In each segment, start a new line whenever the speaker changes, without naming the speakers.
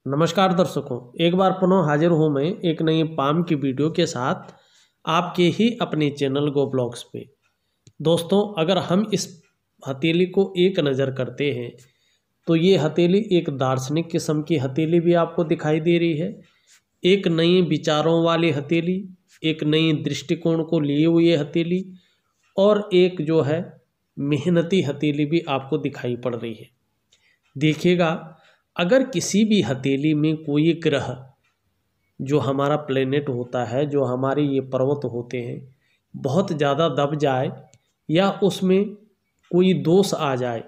नमस्कार दर्शकों, एक बार पुनः हाजिर हूँ मैं एक नई पाम की वीडियो के साथ आपके ही अपने चैनल गो ब्लॉग्स पे। दोस्तों, अगर हम इस हथेली को एक नज़र करते हैं तो ये हथेली एक दार्शनिक किस्म की हथेली भी आपको दिखाई दे रही है। एक नई विचारों वाली हथेली, एक नई दृष्टिकोण को लिए हुए हथेली और एक जो है मेहनती हथेली भी आपको दिखाई पड़ रही है। देखिएगा, अगर किसी भी हथेली में कोई ग्रह जो हमारा प्लेनेट होता है, जो हमारे ये पर्वत होते हैं, बहुत ज़्यादा दब जाए या उसमें कोई दोष आ जाए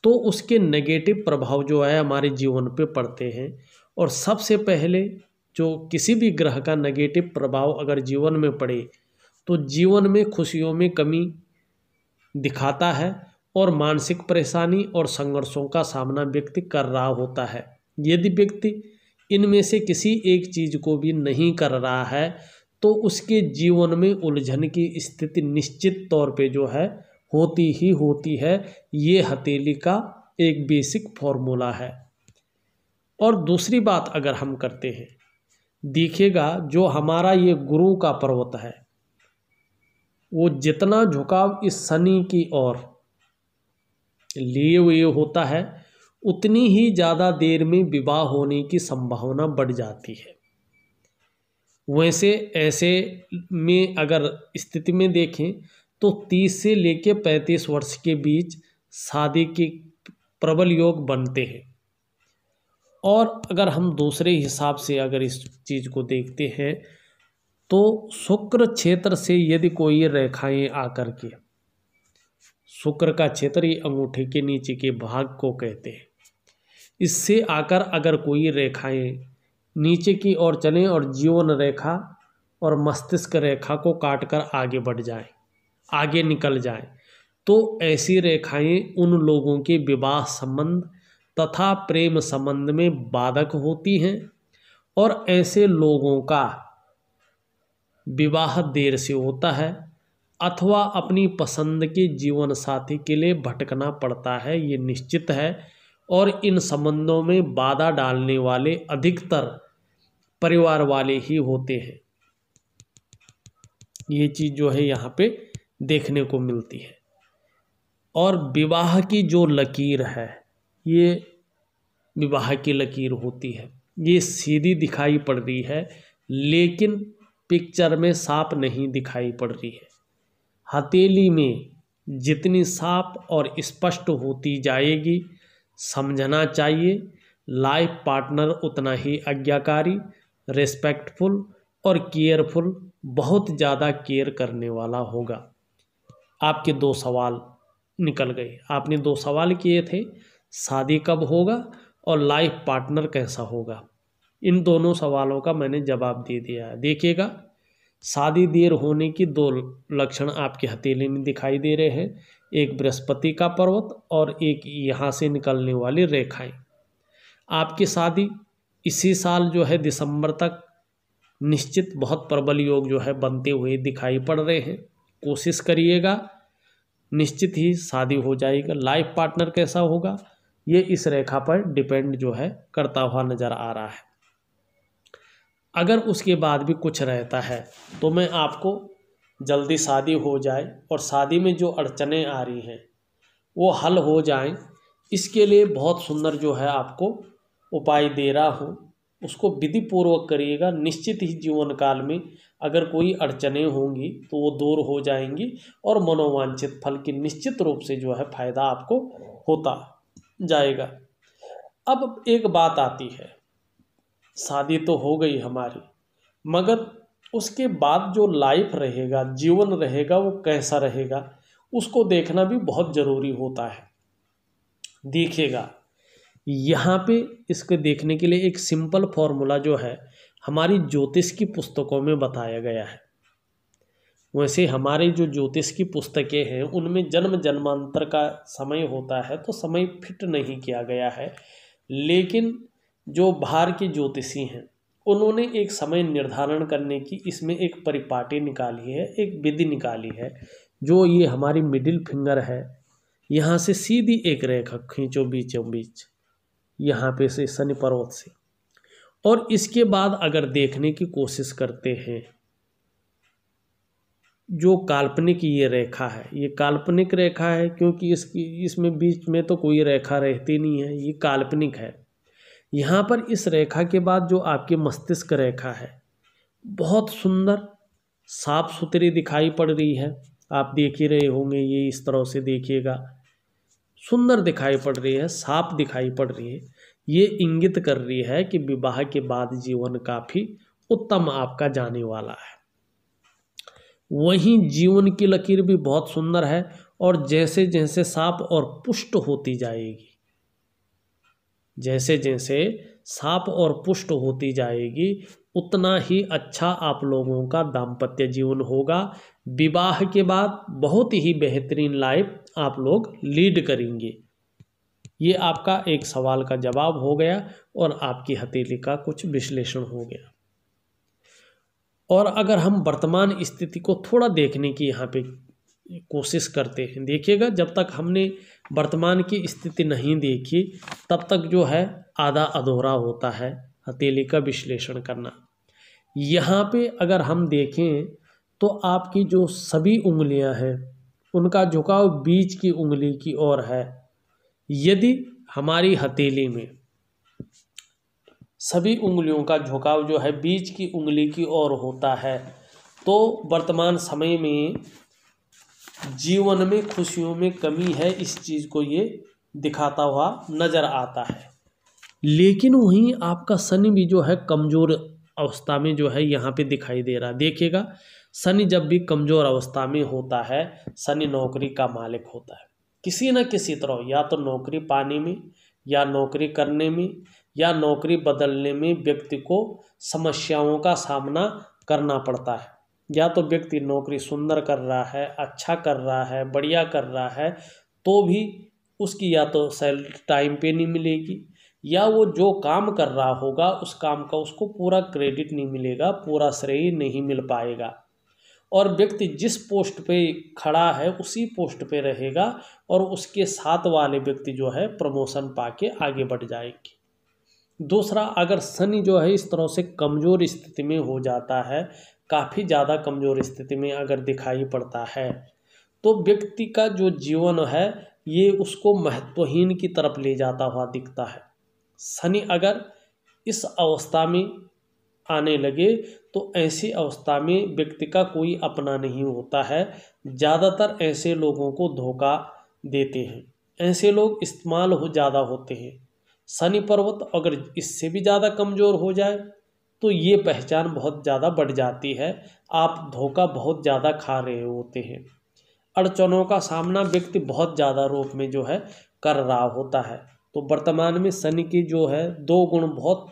तो उसके नेगेटिव प्रभाव जो है हमारे जीवन पे पड़ते हैं। और सबसे पहले जो किसी भी ग्रह का नेगेटिव प्रभाव अगर जीवन में पड़े तो जीवन में खुशियों में कमी दिखाता है और मानसिक परेशानी और संघर्षों का सामना व्यक्ति कर रहा होता है। यदि व्यक्ति इनमें से किसी एक चीज़ को भी नहीं कर रहा है तो उसके जीवन में उलझन की स्थिति निश्चित तौर पे जो है होती ही होती है। ये हथेली का एक बेसिक फॉर्मूला है। और दूसरी बात अगर हम करते हैं, देखिएगा जो हमारा ये गुरु का पर्वत है वो जितना झुकाव इस शनि की ओर लिए हुए होता है उतनी ही ज़्यादा देर में विवाह होने की संभावना बढ़ जाती है। वैसे ऐसे में अगर स्थिति में देखें तो 30 से लेकर 35 वर्ष के बीच शादी के प्रबल योग बनते हैं। और अगर हम दूसरे हिसाब से अगर इस चीज़ को देखते हैं तो शुक्र क्षेत्र से यदि कोई रेखाएं आकर के, शुक्र का क्षेत्र ये अंगूठे के नीचे के भाग को कहते हैं, इससे आकर अगर कोई रेखाएं नीचे की ओर चलें और जीवन रेखा और मस्तिष्क रेखा को काटकर आगे बढ़ जाएं, आगे निकल जाएं, तो ऐसी रेखाएं उन लोगों के विवाह संबंध तथा प्रेम संबंध में बाधक होती हैं और ऐसे लोगों का विवाह देर से होता है अथवा अपनी पसंद के जीवन साथी के लिए भटकना पड़ता है, ये निश्चित है। और इन संबंधों में बाधा डालने वाले अधिकतर परिवार वाले ही होते हैं। ये चीज़ जो है यहाँ पे देखने को मिलती है। और विवाह की जो लकीर है, ये विवाह की लकीर होती है, ये सीधी दिखाई पड़ रही है लेकिन पिक्चर में साफ नहीं दिखाई पड़ रही है। हथेली में जितनी साफ और स्पष्ट होती जाएगी, समझना चाहिए लाइफ पार्टनर उतना ही आज्ञाकारी, रेस्पेक्टफुल और केयरफुल, बहुत ज़्यादा केयर करने वाला होगा। आपके 2 सवाल निकल गए। आपने 2 सवाल किए थे, शादी कब होगा और लाइफ पार्टनर कैसा होगा। इन दोनों सवालों का मैंने जवाब दे दिया है। देखिएगा, शादी देर होने की 2 लक्षण आपकी हथेली में दिखाई दे रहे हैं, एक बृहस्पति का पर्वत और एक यहाँ से निकलने वाली रेखाएं। आपकी शादी इसी साल जो है दिसंबर तक निश्चित बहुत प्रबल योग जो है बनते हुए दिखाई पड़ रहे हैं। कोशिश करिएगा, निश्चित ही शादी हो जाएगा। लाइफ पार्टनर कैसा होगा ये इस रेखा पर डिपेंड जो है करता हुआ नज़र आ रहा है। अगर उसके बाद भी कुछ रहता है तो मैं आपको जल्दी शादी हो जाए और शादी में जो अड़चनें आ रही हैं वो हल हो जाएं, इसके लिए बहुत सुंदर जो है आपको उपाय दे रहा हूँ, उसको विधि पूर्वक करिएगा। निश्चित ही जीवन काल में अगर कोई अड़चनें होंगी तो वो दूर हो जाएंगी और मनोवांछित फल की निश्चित रूप से जो है फायदा आपको होता जाएगा। अब एक बात आती है, शादी तो हो गई हमारी, मगर उसके बाद जो लाइफ रहेगा, जीवन रहेगा, वो कैसा रहेगा उसको देखना भी बहुत ज़रूरी होता है। देखिएगा, यहाँ पे इसको देखने के लिए एक सिंपल फॉर्मूला जो है हमारी ज्योतिष की पुस्तकों में बताया गया है। वैसे हमारे जो ज्योतिष की पुस्तकें हैं उनमें जन्म जन्मांतर का समय होता है तो समय फिट नहीं किया गया है, लेकिन जो बाहर के ज्योतिषी हैं उन्होंने एक समय निर्धारण करने की इसमें एक परिपाटी निकाली है, एक विधि निकाली है। जो ये हमारी मिडिल फिंगर है, यहाँ से सीधी एक रेखा खींचो बीचों बीच, यहाँ पे से शनि पर्वत से और इसके बाद अगर देखने की कोशिश करते हैं, जो काल्पनिक ये रेखा है, ये काल्पनिक रेखा है क्योंकि इसमें बीच में तो कोई रेखा रहती नहीं है, ये काल्पनिक है। यहाँ पर इस रेखा के बाद जो आपकी मस्तिष्क रेखा है बहुत सुंदर साफ सुथरी दिखाई पड़ रही है। आप देख ही रहे होंगे, ये इस तरह से देखिएगा, सुंदर दिखाई पड़ रही है, साफ दिखाई पड़ रही है। ये इंगित कर रही है कि विवाह के बाद जीवन काफ़ी उत्तम आपका जाने वाला है। वहीं जीवन की लकीर भी बहुत सुंदर है और जैसे जैसे साफ और पुष्ट होती जाएगी, जैसे जैसे साफ और पुष्ट होती जाएगी उतना ही अच्छा आप लोगों का दाम्पत्य जीवन होगा। विवाह के बाद बहुत ही बेहतरीन लाइफ आप लोग लीड करेंगे। ये आपका एक सवाल का जवाब हो गया और आपकी हथेली का कुछ विश्लेषण हो गया। और अगर हम वर्तमान स्थिति को थोड़ा देखने की यहाँ पे कोशिश करते हैं, देखिएगा, जब तक हमने वर्तमान की स्थिति नहीं देखी तब तक जो है आधा अधूरा होता है हथेली का विश्लेषण करना। यहाँ पे अगर हम देखें तो आपकी जो सभी उंगलियां हैं उनका झुकाव बीच की उंगली की ओर है। यदि हमारी हथेली में सभी उंगलियों का झुकाव जो है बीच की उंगली की ओर होता है तो वर्तमान समय में जीवन में खुशियों में कमी है, इस चीज़ को ये दिखाता हुआ नज़र आता है। लेकिन वहीं आपका शनि भी जो है कमज़ोर अवस्था में जो है यहाँ पे दिखाई दे रहा है। देखिएगा, शनि जब भी कमज़ोर अवस्था में होता है, शनि नौकरी का मालिक होता है। किसी न किसी तरह या तो नौकरी पाने में या नौकरी करने में या नौकरी बदलने में व्यक्ति को समस्याओं का सामना करना पड़ता है। या तो व्यक्ति नौकरी सुंदर कर रहा है, अच्छा कर रहा है, बढ़िया कर रहा है, तो भी उसकी या तो सैलरी टाइम पे नहीं मिलेगी या वो जो काम कर रहा होगा उस काम का उसको पूरा क्रेडिट नहीं मिलेगा, पूरा श्रेय नहीं मिल पाएगा। और व्यक्ति जिस पोस्ट पे खड़ा है उसी पोस्ट पे रहेगा और उसके साथ वाले व्यक्ति जो है प्रमोशन पाके आगे बढ़ जाएंगे। दूसरा, अगर शनि जो है इस तरह से कमज़ोर स्थिति में हो जाता है, काफ़ी ज़्यादा कमज़ोर स्थिति में अगर दिखाई पड़ता है तो व्यक्ति का जो जीवन है ये उसको महत्वहीन की तरफ ले जाता हुआ दिखता है। शनि अगर इस अवस्था में आने लगे तो ऐसी अवस्था में व्यक्ति का कोई अपना नहीं होता है। ज़्यादातर ऐसे लोगों को धोखा देते हैं, ऐसे लोग इस्तेमाल हो ज़्यादा होते हैं। शनि पर्वत अगर इससे भी ज़्यादा कमज़ोर हो जाए तो ये पहचान बहुत ज़्यादा बढ़ जाती है, आप धोखा बहुत ज़्यादा खा रहे होते हैं। अड़चनों का सामना व्यक्ति बहुत ज़्यादा रूप में जो है कर रहा होता है। तो वर्तमान में शनि की जो है दो गुण बहुत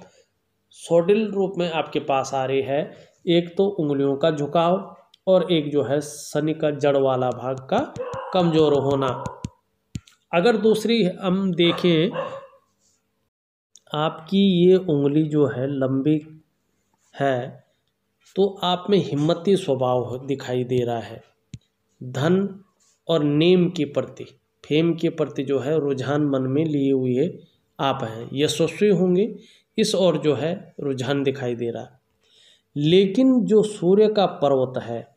सौडिल रूप में आपके पास आ रहे हैं। एक तो उंगलियों का झुकाव और एक जो है शनि का जड़ वाला भाग का कमज़ोर होना। अगर दूसरी हम देखें, आपकी ये उंगली जो है लंबी है तो आप में हिम्मती स्वभाव दिखाई दे रहा है। धन और नेम के प्रति, फेम के प्रति जो है रुझान मन में लिए हुए आप हैं, यशस्वी होंगे, इस ओर जो है रुझान दिखाई दे रहा है। लेकिन जो सूर्य का पर्वत है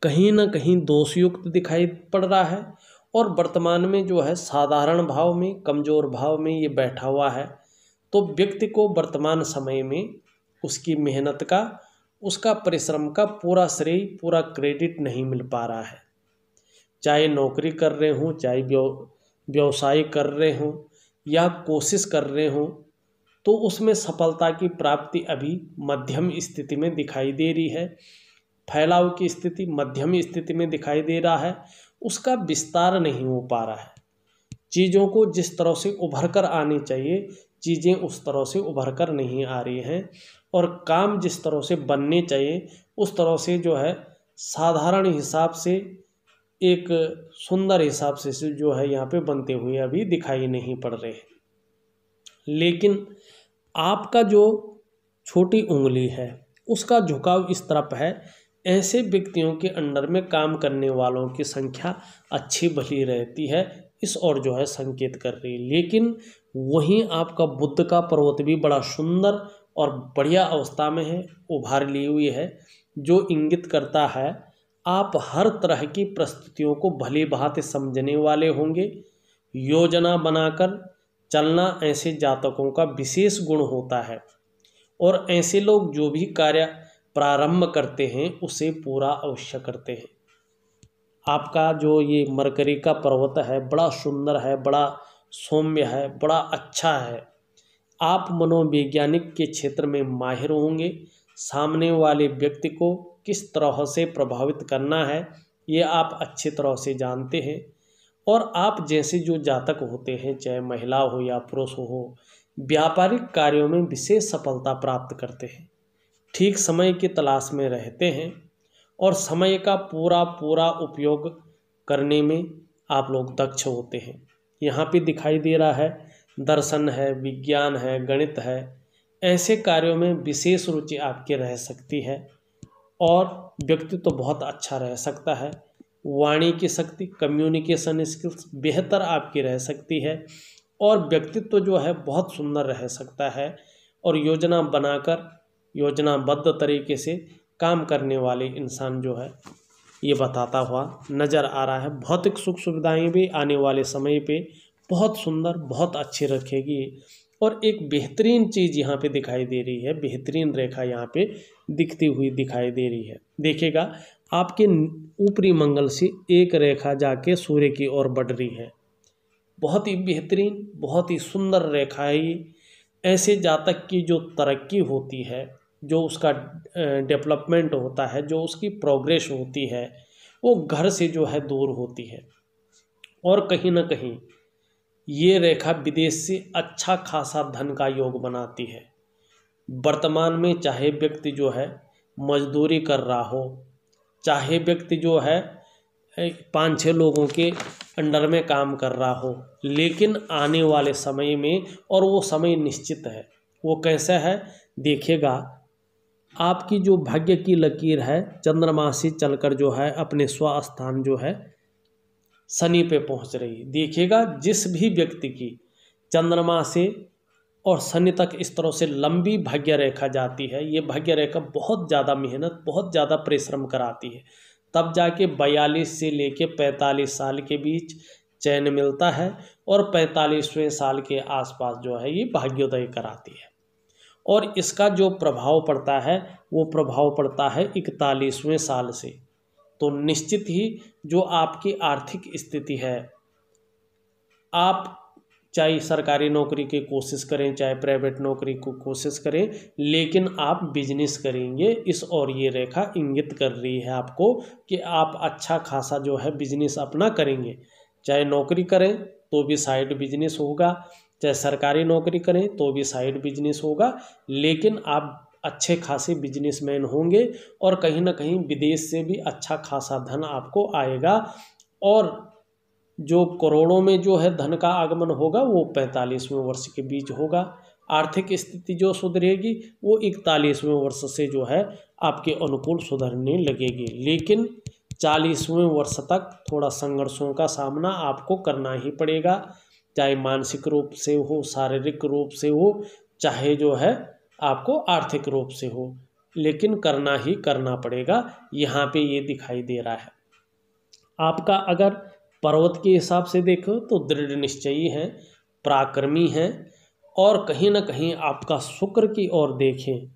कहीं ना कहीं दोषयुक्त दिखाई पड़ रहा है और वर्तमान में जो है साधारण भाव में, कमज़ोर भाव में ये बैठा हुआ है। तो व्यक्ति को वर्तमान समय में उसकी मेहनत का, उसका परिश्रम का पूरा श्रेय, पूरा क्रेडिट नहीं मिल पा रहा है। चाहे नौकरी कर रहे हों, चाहे व्यवसाय कर रहे हों या कोशिश कर रहे हों, तो उसमें सफलता की प्राप्ति अभी मध्यम स्थिति में दिखाई दे रही है। फैलाव की स्थिति मध्यम स्थिति में दिखाई दे रहा है, उसका विस्तार नहीं हो पा रहा है। चीज़ों को जिस तरह से उभर कर आनी चाहिए चीज़ें उस तरह से उभर कर नहीं आ रही हैं और काम जिस तरह से बनने चाहिए उस तरह से जो है साधारण हिसाब से, एक सुंदर हिसाब से जो है यहाँ पे बनते हुए अभी दिखाई नहीं पड़ रहे हैं। लेकिन आपका जो छोटी उंगली है उसका झुकाव इस तरफ है। ऐसे व्यक्तियों के अंडर में काम करने वालों की संख्या अच्छी भली रहती है, इस ओर जो है संकेत कर रही है। लेकिन वहीं आपका बुध का पर्वत भी बड़ा सुंदर और बढ़िया अवस्था में है, उभार ली हुई है, जो इंगित करता है आप हर तरह की परिस्थितियों को भली भांति समझने वाले होंगे। योजना बनाकर चलना ऐसे जातकों का विशेष गुण होता है और ऐसे लोग जो भी कार्य प्रारंभ करते हैं उसे पूरा अवश्य करते हैं। आपका जो ये मरकरी का पर्वत है बड़ा सुंदर है, बड़ा सौम्य है, बड़ा अच्छा है। आप मनोवैज्ञानिक के क्षेत्र में माहिर होंगे। सामने वाले व्यक्ति को किस तरह से प्रभावित करना है ये आप अच्छी तरह से जानते हैं और आप जैसे जो जातक होते हैं, चाहे महिला हो या पुरुष हो, व्यापारिक कार्यों में विशेष सफलता प्राप्त करते हैं, ठीक समय की तलाश में रहते हैं और समय का पूरा पूरा उपयोग करने में आप लोग दक्ष होते हैं। यहाँ पे दिखाई दे रहा है दर्शन है, विज्ञान है, गणित है, ऐसे कार्यों में विशेष रुचि आपकी रह सकती है और व्यक्तित्व तो बहुत अच्छा रह सकता है। वाणी की शक्ति, कम्युनिकेशन स्किल्स बेहतर आपकी रह सकती है और व्यक्तित्व जो है बहुत सुंदर रह सकता है और योजना बनाकर योजनाबद्ध तरीके से काम करने वाले इंसान जो है ये बताता हुआ नज़र आ रहा है। भौतिक सुख सुविधाएं भी आने वाले समय पे बहुत सुंदर, बहुत अच्छी रखेगी और एक बेहतरीन चीज़ यहाँ पे दिखाई दे रही है, बेहतरीन रेखा यहाँ पे दिखती हुई दिखाई दे रही है। देखिएगा आपके ऊपरी मंगल से एक रेखा जाके सूर्य की ओर बढ़ रही है, बहुत ही बेहतरीन, बहुत ही सुंदर रेखा है ये। ऐसे जातक की जो तरक्की होती है, जो उसका डेवलपमेंट होता है, जो उसकी प्रोग्रेस होती है, वो घर से जो है दूर होती है और कहीं ना कहीं ये रेखा विदेश से अच्छा खासा धन का योग बनाती है। वर्तमान में चाहे व्यक्ति जो है मजदूरी कर रहा हो, चाहे व्यक्ति जो है 5-6 लोगों के अंडर में काम कर रहा हो, लेकिन आने वाले समय में, और वो समय निश्चित है, वो कैसा है देखिएगा, आपकी जो भाग्य की लकीर है चंद्रमा से चलकर जो है अपने स्वस्थान जो है शनि पे पहुंच रही। देखिएगा जिस भी व्यक्ति की चंद्रमा से और शनि तक इस तरह से लंबी भाग्य रेखा जाती है, ये भाग्य रेखा बहुत ज़्यादा मेहनत, बहुत ज़्यादा परिश्रम कराती है, तब जाके 42 से लेके 45 साल के बीच चैन मिलता है और 45वें साल के आसपास जो है ये भाग्योदय कराती है। और इसका जो प्रभाव पड़ता है वो प्रभाव पड़ता है 41वें साल से। तो निश्चित ही जो आपकी आर्थिक स्थिति है, आप चाहे सरकारी नौकरी की कोशिश करें, चाहे प्राइवेट नौकरी को कोशिश करें, लेकिन आप बिजनेस करेंगे, इस और ये रेखा इंगित कर रही है आपको कि आप अच्छा खासा जो है बिजनेस अपना करेंगे। चाहे नौकरी करें तो भी साइड बिजनेस होगा, चाहे सरकारी नौकरी करें तो भी साइड बिजनेस होगा, लेकिन आप अच्छे खासे बिजनेसमैन होंगे और कहीं ना कहीं विदेश से भी अच्छा खासा धन आपको आएगा और जो करोड़ों में जो है धन का आगमन होगा वो 45वें वर्ष के बीच होगा। आर्थिक स्थिति जो सुधरेगी वो 41वें वर्ष से जो है आपके अनुकूल सुधरने लगेगी, लेकिन 40वें वर्ष तक थोड़ा संघर्षों का सामना आपको करना ही पड़ेगा, चाहे मानसिक रूप से हो, शारीरिक रूप से हो, चाहे जो है आपको आर्थिक रूप से हो, लेकिन करना ही करना पड़ेगा। यहाँ पे ये दिखाई दे रहा है। आपका अगर पर्वत के हिसाब से देखो तो दृढ़ निश्चयी है, पराक्रमी है और कहीं ना कहीं आपका शुक्र की ओर देखें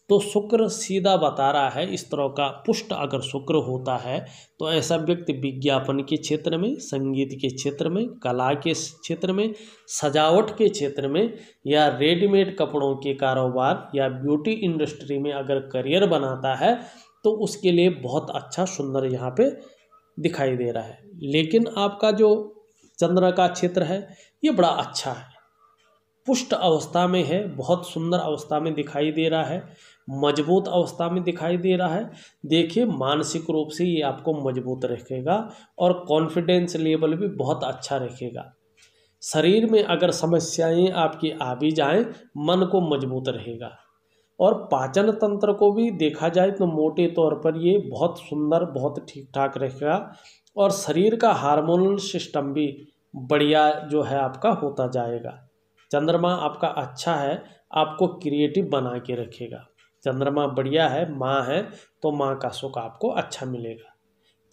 तो शुक्र सीधा बता रहा है, इस तरह का पुष्ट अगर शुक्र होता है तो ऐसा व्यक्ति विज्ञापन के क्षेत्र में, संगीत के क्षेत्र में, कला के क्षेत्र में, सजावट के क्षेत्र में या रेडीमेड कपड़ों के कारोबार या ब्यूटी इंडस्ट्री में अगर करियर बनाता है तो उसके लिए बहुत अच्छा सुंदर यहाँ पे दिखाई दे रहा है। लेकिन आपका जो चंद्र का क्षेत्र है ये बड़ा अच्छा है, पुष्ट अवस्था में है, बहुत सुंदर अवस्था में दिखाई दे रहा है, मजबूत अवस्था में दिखाई दे रहा है। देखिए मानसिक रूप से ये आपको मजबूत रखेगा और कॉन्फिडेंस लेवल भी बहुत अच्छा रखेगा। शरीर में अगर समस्याएं आपकी आ भी जाएं, मन को मजबूत रहेगा और पाचन तंत्र को भी देखा जाए तो मोटे तौर पर ये बहुत सुंदर, बहुत ठीक ठाक रहेगा और शरीर का हार्मोनल सिस्टम भी बढ़िया जो है आपका होता जाएगा। चंद्रमा आपका अच्छा है, आपको क्रिएटिव बना के रखेगा। चंद्रमा बढ़िया है, माँ है, तो माँ का सुख आपको अच्छा मिलेगा।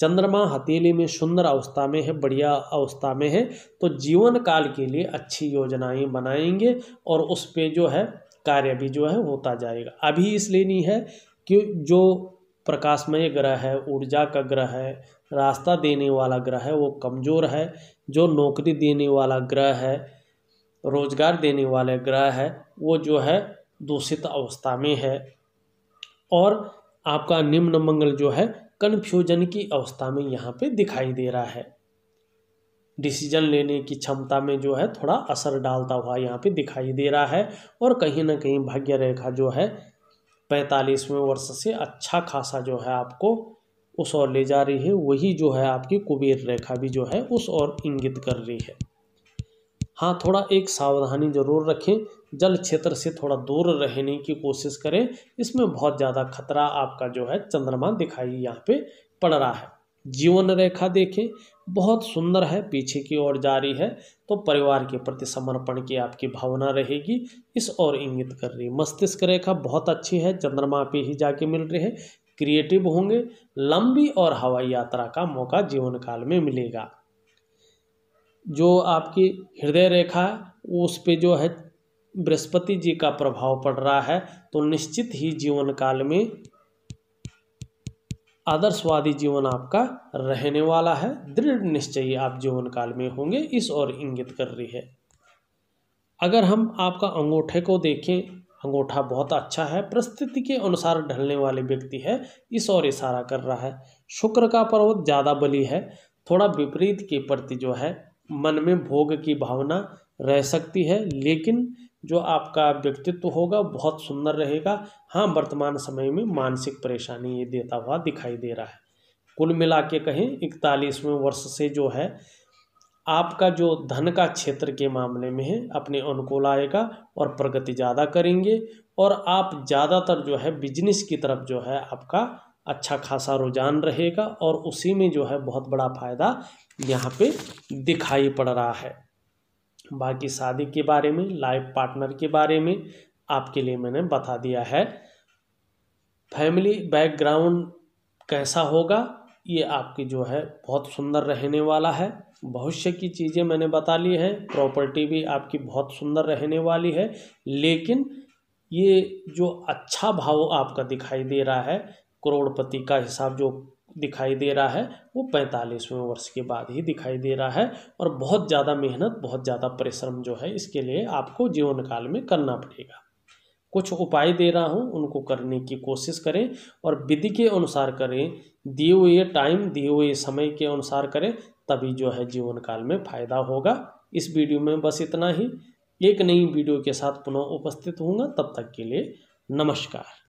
चंद्रमा हथेली में सुंदर अवस्था में है, बढ़िया अवस्था में है, तो जीवन काल के लिए अच्छी योजनाएं बनाएंगे और उस पे जो है कार्य भी जो है होता जाएगा। अभी इसलिए नहीं है कि जो प्रकाशमय ग्रह है, ऊर्जा का ग्रह है, रास्ता देने वाला ग्रह है, वो कमज़ोर है। जो नौकरी देने वाला ग्रह है, रोजगार देने वाले ग्रह है, वो जो है दूषित अवस्था में है। और आपका निम्न मंगल जो है कन्फ्यूजन की अवस्था में यहाँ पे दिखाई दे रहा है। डिसीजन लेने की क्षमता में जो है थोड़ा असर डालता हुआ यहाँ पे दिखाई दे रहा है। और कहीं ना कहीं भाग्य रेखा जो है 45वें वर्ष से अच्छा खासा जो है आपको उस ओर ले जा रही है। वही जो है आपकी कुबेर रेखा भी जो है उस ओर इंगित कर रही है। हाँ, थोड़ा एक सावधानी जरूर रखें, जल क्षेत्र से थोड़ा दूर रहने की कोशिश करें। इसमें बहुत ज़्यादा खतरा आपका जो है चंद्रमा दिखाई यहाँ पे पड़ रहा है। जीवन रेखा देखें, बहुत सुंदर है, पीछे की ओर जा रही है, तो परिवार के प्रति समर्पण की आपकी भावना रहेगी, इस ओर इंगित कर रही है। मस्तिष्क रेखा बहुत अच्छी है, चंद्रमा पे ही जाके मिल रही है। क्रिएटिव होंगे, लंबी और हवाई यात्रा का मौका जीवन काल में मिलेगा। जो आपकी हृदय रेखा है उस पे जो है बृहस्पति जी का प्रभाव पड़ रहा है, तो निश्चित ही जीवन काल में आदर्शवादी जीवन आपका रहने वाला है। दृढ़ निश्चयी आप जीवन काल में होंगे, इस ओर इंगित कर रही है। अगर हम आपका अंगूठे को देखें, अंगूठा बहुत अच्छा है, परिस्थिति के अनुसार ढलने वाले व्यक्ति है, इस ओर इशारा कर रहा है। शुक्र का पर्वत ज़्यादा बली है, थोड़ा विपरीत के प्रति जो है मन में भोग की भावना रह सकती है, लेकिन जो आपका व्यक्तित्व होगा बहुत सुंदर रहेगा। हाँ, वर्तमान समय में मानसिक परेशानी ये देता हुआ दिखाई दे रहा है। कुल मिला के कहें 41वें वर्ष से जो है आपका जो धन का क्षेत्र के मामले में है अपने अनुकूल आएगा और प्रगति ज़्यादा करेंगे। और आप ज़्यादातर जो है बिजनेस की तरफ जो है आपका अच्छा खासा रुझान रहेगा और उसी में जो है बहुत बड़ा फायदा यहाँ पे दिखाई पड़ रहा है। बाकी शादी के बारे में, लाइफ पार्टनर के बारे में आपके लिए मैंने बता दिया है। फैमिली बैकग्राउंड कैसा होगा, ये आपकी जो है बहुत सुंदर रहने वाला है। भविष्य की चीज़ें मैंने बता ली है, प्रॉपर्टी भी आपकी बहुत सुंदर रहने वाली है। लेकिन ये जो अच्छा भाव आपका दिखाई दे रहा है, करोड़पति का हिसाब जो दिखाई दे रहा है, वो 45वें वर्ष के बाद ही दिखाई दे रहा है। और बहुत ज़्यादा मेहनत, बहुत ज़्यादा परिश्रम जो है इसके लिए आपको जीवन काल में करना पड़ेगा। कुछ उपाय दे रहा हूँ, उनको करने की कोशिश करें और विधि के अनुसार करें, दिए हुए टाइम, दिए हुए समय के अनुसार करें, तभी जो है जीवन काल में फ़ायदा होगा। इस वीडियो में बस इतना ही। एक नई वीडियो के साथ पुनः उपस्थित होऊंगा, तब तक के लिए नमस्कार।